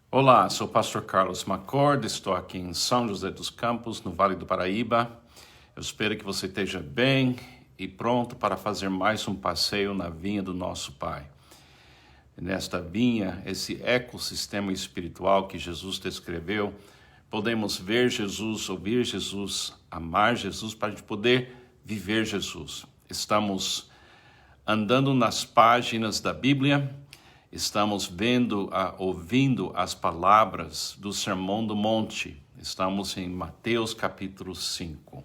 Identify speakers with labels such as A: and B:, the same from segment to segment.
A: Olá, sou o pastor Carlos Macord, estou aqui em São José dos Campos, no Vale do Paraíba. Eu espero que você esteja bem e pronto para fazer mais um passeio na vinha do nosso Pai. Nesta vinha, esse ecossistema espiritual que Jesus descreveu, podemos ver Jesus, ouvir Jesus, amar Jesus, para a gente poder viver Jesus. Estamos andando nas páginas da Bíblia, estamos ouvindo as palavras do Sermão do Monte. Estamos em Mateus capítulo 5.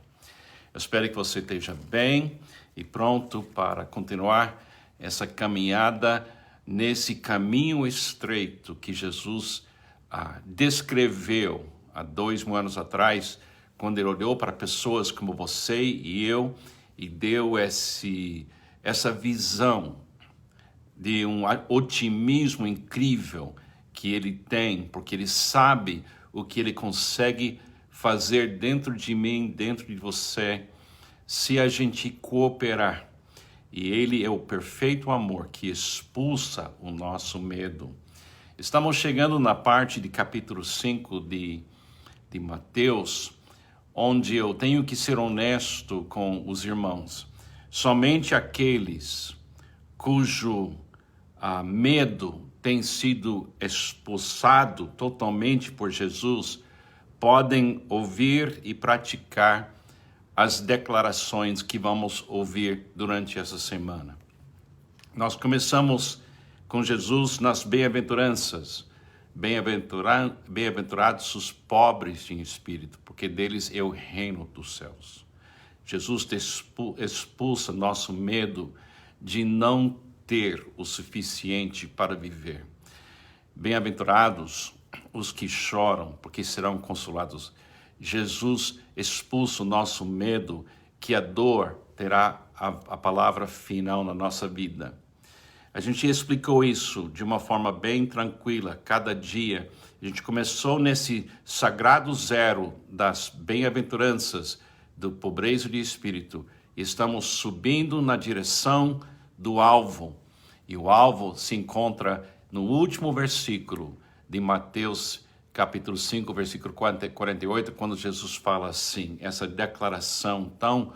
A: Eu espero que você esteja bem e pronto para continuar essa caminhada nesse caminho estreito que Jesus descreveu há 2000 anos atrás, quando ele olhou para pessoas como você e eu e deu essa visão de um otimismo incrível que ele tem, porque ele sabe o que ele consegue fazer dentro de mim, dentro de você, se a gente cooperar. E ele é o perfeito amor que expulsa o nosso medo. Estamos chegando na parte de capítulo 5 de Mateus, onde eu tenho que ser honesto com os irmãos. Somente aqueles cujo medo tem sido expulsado totalmente por Jesus podem ouvir e praticar as declarações que vamos ouvir durante essa semana. Nós começamos com Jesus nas bem-aventuranças. Bem-aventurados os pobres em espírito, porque deles é o reino dos céus. Jesus expulsa nosso medo de não ter o suficiente para viver. Bem-aventurados os que choram, porque serão consolados. Jesus expulsa o nosso medo, que a dor terá a palavra final na nossa vida. A gente explicou isso de uma forma bem tranquila, cada dia. A gente começou nesse sagrado zero das bem-aventuranças, do pobreza de espírito. Estamos subindo na direção do alvo. E o alvo se encontra no último versículo de Mateus capítulo 5, versículo 48, quando Jesus fala assim, essa declaração tão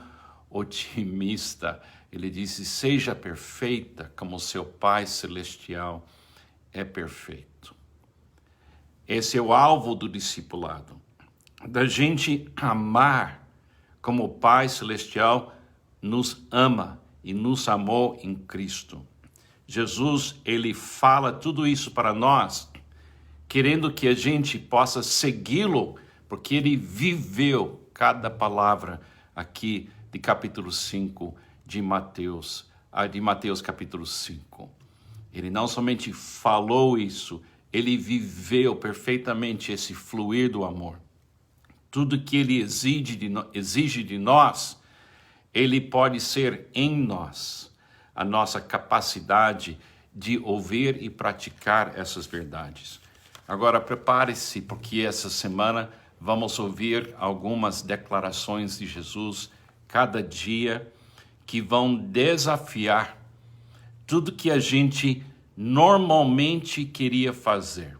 A: otimista. Ele disse, seja perfeita como seu Pai Celestial é perfeito. Esse é o alvo do discipulado, da gente amar como o Pai Celestial nos ama e nos amou em Cristo. Jesus, ele fala tudo isso para nós, querendo que a gente possa segui-lo, porque ele viveu cada palavra aqui de capítulo 5 de Mateus capítulo 5. Ele não somente falou isso, ele viveu perfeitamente esse fluir do amor. Tudo que ele exige de nós, ele pode ser em nós, a nossa capacidade de ouvir e praticar essas verdades. Agora prepare-se, porque essa semana vamos ouvir algumas declarações de Jesus cada dia que vão desafiar tudo que a gente normalmente queria fazer.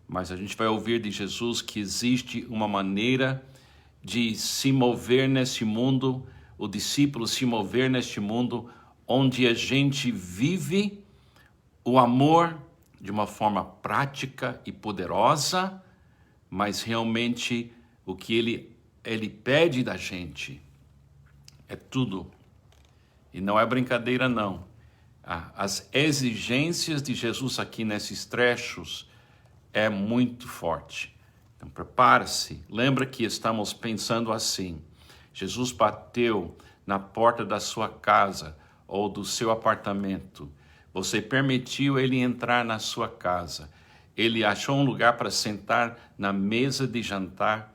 A: Mas a gente vai ouvir de Jesus que existe uma maneira de se mover nesse mundo, o discípulo se mover neste mundo onde a gente vive o amor de uma forma prática e poderosa, mas realmente o que ele pede da gente é tudo. E não é brincadeira, não. As exigências de Jesus aqui nesses trechos é muito forte. Então prepare-se. Lembra que estamos pensando assim. Jesus bateu na porta da sua casa ou do seu apartamento. Você permitiu ele entrar na sua casa. Ele achou um lugar para sentar na mesa de jantar,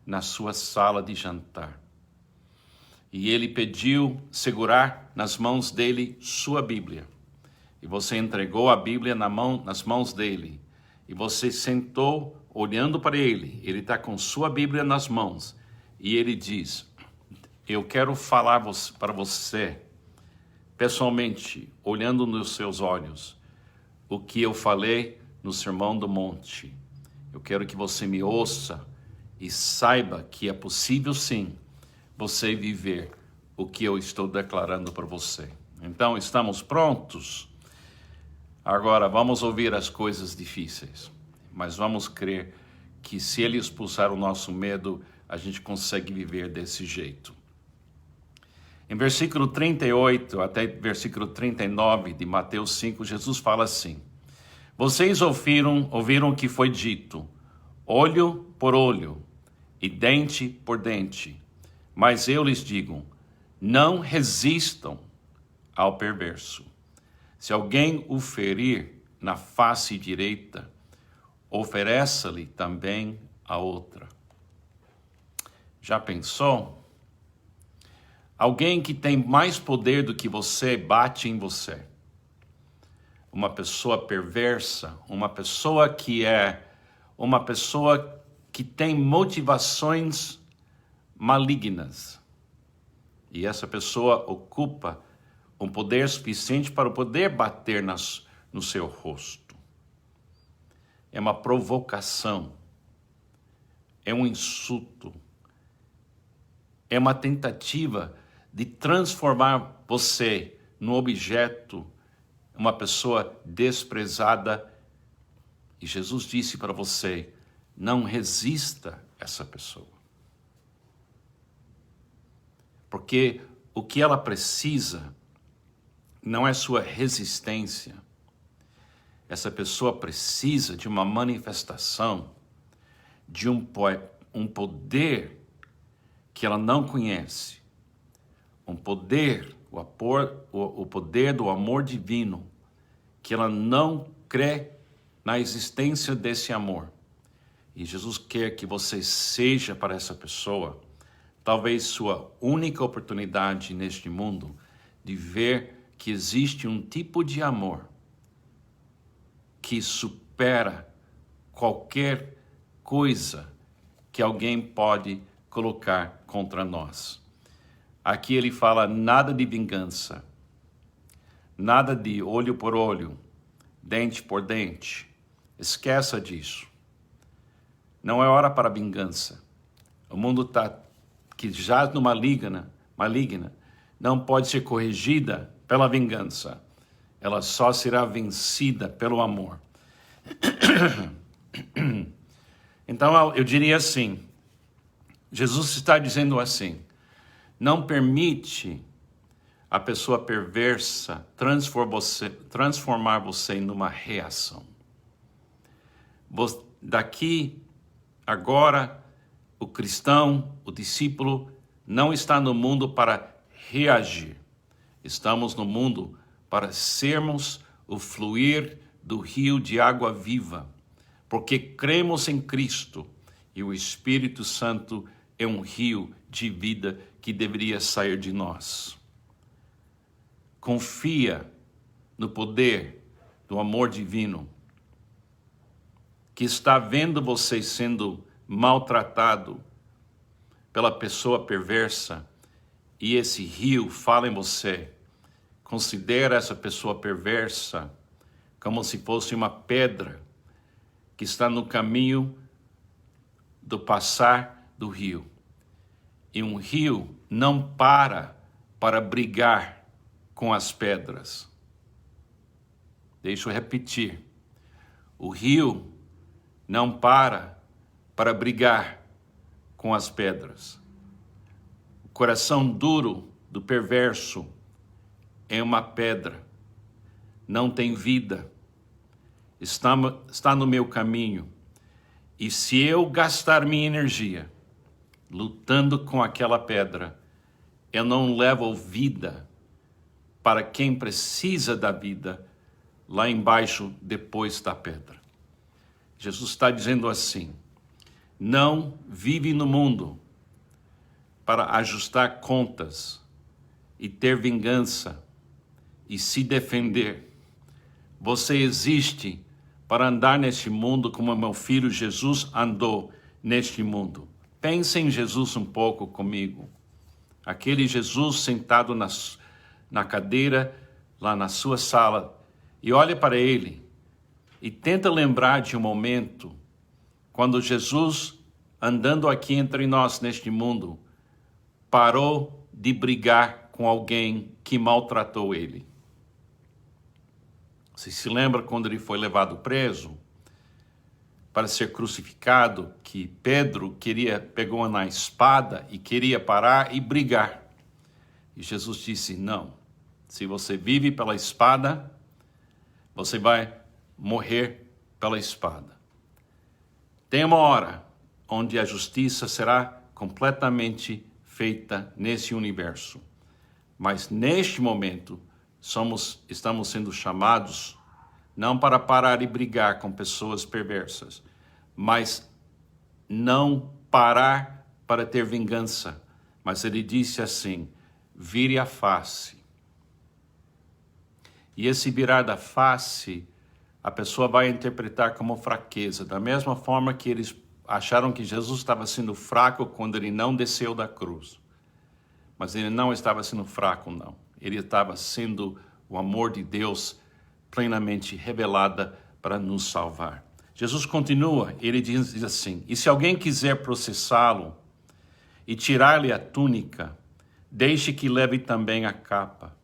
A: na sua sala de jantar. E ele pediu segurar nas mãos dele sua Bíblia. E você entregou a Bíblia nas mãos dele. E você sentou olhando para ele. Ele está com sua Bíblia nas mãos. E ele diz, eu quero falar para você, pessoalmente, olhando nos seus olhos, o que eu falei no Sermão do Monte. Eu quero que você me ouça e saiba que é possível sim você viver o que eu estou declarando para você. Então, estamos prontos? Agora, vamos ouvir as coisas difíceis, mas vamos crer que se Ele expulsar o nosso medo, a gente consegue viver desse jeito. Em versículo 38 até versículo 39 de Mateus 5, Jesus fala assim: Vocês ouviram o que foi dito, olho por olho e dente por dente. Mas eu lhes digo, não resistam ao perverso. Se alguém o ferir na face direita, ofereça-lhe também a outra. Já pensou? Alguém que tem mais poder do que você bate em você. Uma pessoa perversa, uma pessoa que tem motivações malignas. E essa pessoa ocupa um poder suficiente para poder bater no seu rosto. É uma provocação, é um insulto, é uma tentativa de transformar você num objeto, uma pessoa desprezada. E Jesus disse para você, não resista a essa pessoa. Porque o que ela precisa não é sua resistência. Essa pessoa precisa de uma manifestação de um poder que ela não conhece. Um poder, o poder do amor divino, que ela não crê na existência desse amor. E Jesus quer que você seja para essa pessoa talvez sua única oportunidade neste mundo de ver que existe um tipo de amor que supera qualquer coisa que alguém pode colocar contra nós. Aqui ele fala nada de vingança, nada de olho por olho, dente por dente. Esqueça disso. Não é hora para vingança. O mundo que jaz no maligna, não pode ser corrigida pela vingança. Ela só será vencida pelo amor. Então eu diria assim, Jesus está dizendo assim, não permite a pessoa perversa transformar você numa reação. Daqui, agora, o cristão, o discípulo, não está no mundo para reagir. Estamos no mundo para sermos o fluir do rio de água viva, porque cremos em Cristo e o Espírito Santo é um rio de vida que deveria sair de nós. Confia no poder do amor divino, que está vendo você sendo maltratado pela pessoa perversa e esse rio fala em você. Considera essa pessoa perversa como se fosse uma pedra que está no caminho do passar do rio. E um rio não para brigar com as pedras. Deixa eu repetir. O rio não para brigar com as pedras. O coração duro do perverso é uma pedra. Não tem vida. Está no meu caminho. E se eu gastar minha energia lutando com aquela pedra, eu não levo vida para quem precisa da vida lá embaixo depois da pedra. Jesus está dizendo assim, não vive no mundo para ajustar contas e ter vingança e se defender. Você existe para andar neste mundo como meu filho Jesus andou neste mundo. Pense em Jesus um pouco comigo. Aquele Jesus sentado na cadeira, lá na sua sala, e olha para ele e tenta lembrar de um momento quando Jesus, andando aqui entre nós neste mundo, parou de brigar com alguém que maltratou ele. Você se lembra quando ele foi levado preso para ser crucificado, que Pedro pegou na espada e queria parar e brigar. E Jesus disse, não, se você vive pela espada, você vai morrer pela espada. Tem uma hora onde a justiça será completamente feita nesse universo. Mas neste momento, estamos sendo chamados não para parar e brigar com pessoas perversas, mas não parar para ter vingança. Mas ele disse assim, vire a face. E esse virar da face, a pessoa vai interpretar como fraqueza, da mesma forma que eles acharam que Jesus estava sendo fraco quando ele não desceu da cruz. Mas ele não estava sendo fraco, não. Ele estava sendo o amor de Deus plenamente revelada para nos salvar. Jesus continua, ele diz assim, e se alguém quiser processá-lo e tirar-lhe a túnica, deixe que leve também a capa.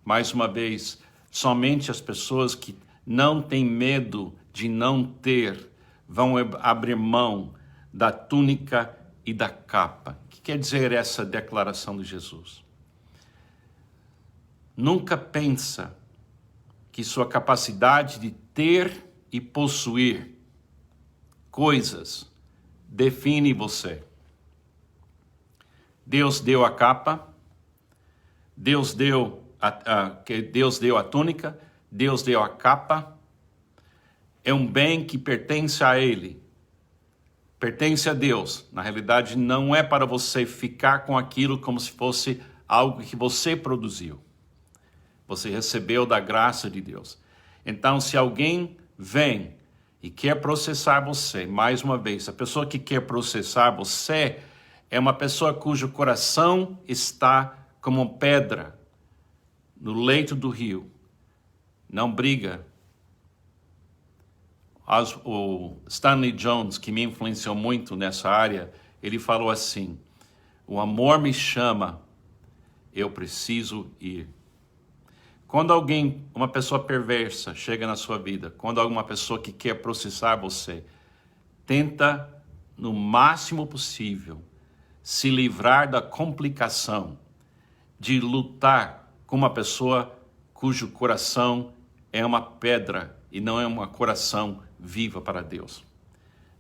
A: Mais uma vez, somente as pessoas que não têm medo de não ter vão abrir mão da túnica e da capa. O que quer dizer essa declaração de Jesus? Nunca pensa que sua capacidade de ter e possuir coisas define você. Deus deu a capa, Deus deu a túnica, Deus deu a capa. É um bem que pertence a Ele, pertence a Deus. Na realidade, não é para você ficar com aquilo como se fosse algo que você produziu. Você recebeu da graça de Deus. Então, se alguém vem e quer processar você, mais uma vez, a pessoa que quer processar você é uma pessoa cujo coração está como pedra no leito do rio. Não briga. O Stanley Jones, que me influenciou muito nessa área, ele falou assim, o amor me chama, eu preciso ir. Quando uma pessoa perversa chega na sua vida, quando alguma pessoa que quer processar você, tenta no máximo possível se livrar da complicação de lutar com uma pessoa cujo coração é uma pedra e não é um coração viva para Deus.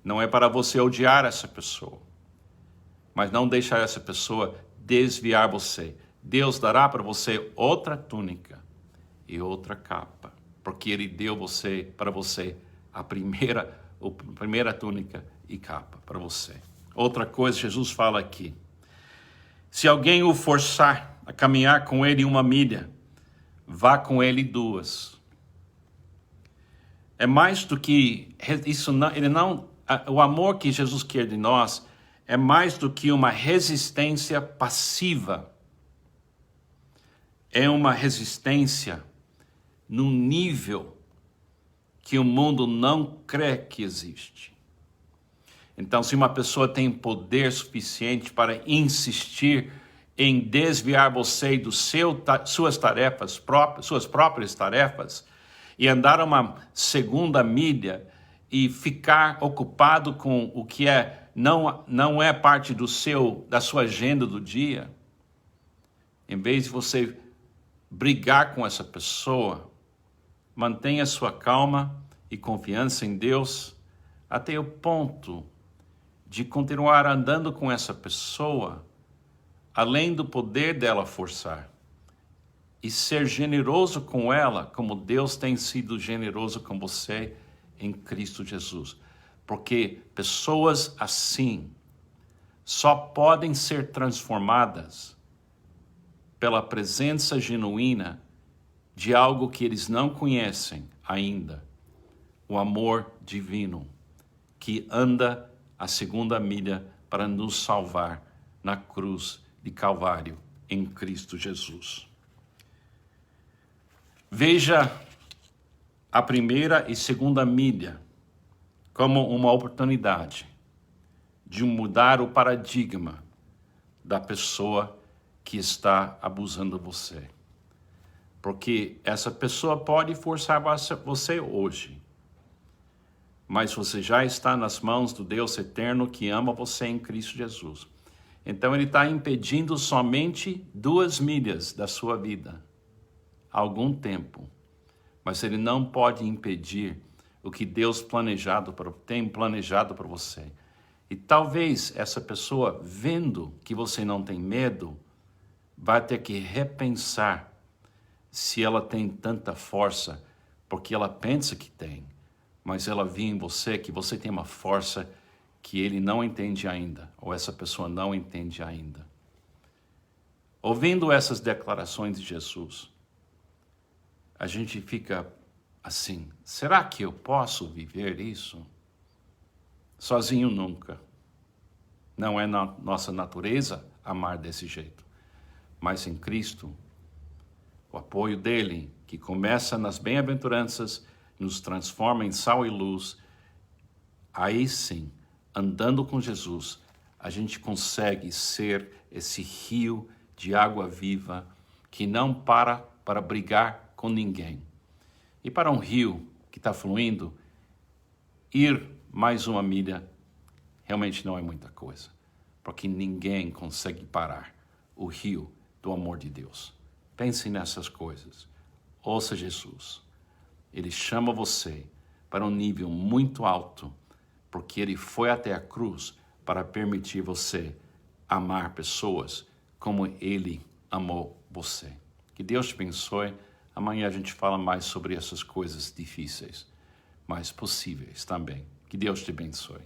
A: Não é para você odiar essa pessoa, mas não deixar essa pessoa desviar você. Deus dará para você outra túnica e outra capa, porque Ele deu para você a primeira túnica e capa para você. Outra coisa, Jesus fala aqui, se alguém o forçar a caminhar com ele 1 milha, vá com ele 2. É mais do que isso, o amor que Jesus quer de nós é mais do que uma resistência passiva. É uma resistência num nível que o mundo não crê que existe. Então, se uma pessoa tem poder suficiente para insistir em desviar você das suas próprias tarefas, e andar uma 2ª milha e ficar ocupado com o que não é parte da sua agenda do dia, em vez de você brigar com essa pessoa, mantenha sua calma e confiança em Deus até o ponto de continuar andando com essa pessoa, além do poder dela forçar, e ser generoso com ela, como Deus tem sido generoso com você em Cristo Jesus. Porque pessoas assim só podem ser transformadas pela presença genuína de algo que eles não conhecem ainda, o amor divino, que anda a 2ª milha para nos salvar na cruz de Calvário em Cristo Jesus. Veja a 1ª e 2ª milha como uma oportunidade de mudar o paradigma da pessoa que está abusando você. Porque essa pessoa pode forçar você hoje, mas você já está nas mãos do Deus eterno que ama você em Cristo Jesus. Então ele está impedindo somente 2 milhas da sua vida, há algum tempo. Mas ele não pode impedir o que Deus tem planejado para você. E talvez essa pessoa, vendo que você não tem medo, vai ter que repensar se ela tem tanta força, porque ela pensa que tem, mas ela vê em você que você tem uma força que ele não entende ainda, ou essa pessoa não entende ainda. Ouvindo essas declarações de Jesus, a gente fica assim, será que eu posso viver isso? Sozinho nunca. Não é na nossa natureza amar desse jeito. Mas em Cristo, o apoio dele, que começa nas bem-aventuranças, nos transforma em sal e luz, aí sim, andando com Jesus, a gente consegue ser esse rio de água viva que não para brigar com ninguém. E para um rio que está fluindo, ir mais 1 milha realmente não é muita coisa, porque ninguém consegue parar o rio do amor de Deus. Pense nessas coisas. Ouça Jesus. Ele chama você para um nível muito alto, porque ele foi até a cruz para permitir você amar pessoas como ele amou você. Que Deus te abençoe. Amanhã a gente fala mais sobre essas coisas difíceis, mas possíveis também. Que Deus te abençoe.